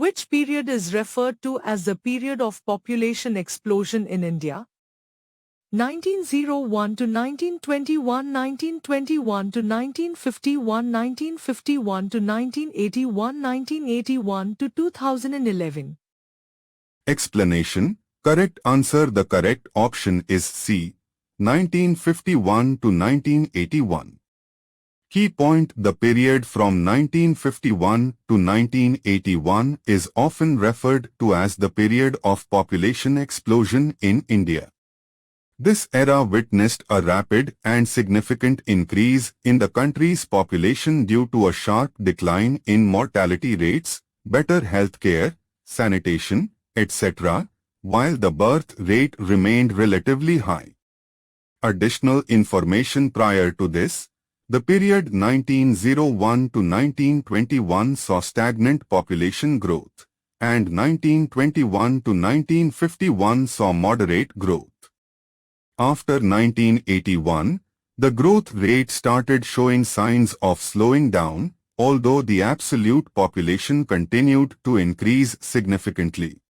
Which period is referred to as the period of population explosion in India? 1901 to 1921, 1921 to 1951, 1951 to 1981, 1981 to 2011. Explanation. Correct answer. The correct option is C. 1951 to 1981. Key point. The period from 1951 to 1981 is often referred to as the period of population explosion in India. This era witnessed a rapid and significant increase in the country's population due to a sharp decline in mortality rates, better healthcare, sanitation, etc., while the birth rate remained relatively high. Additional information prior to this, the period 1901 to 1921 saw stagnant population growth, and 1921 to 1951 saw moderate growth. After 1981, the growth rate started showing signs of slowing down, although the absolute population continued to increase significantly.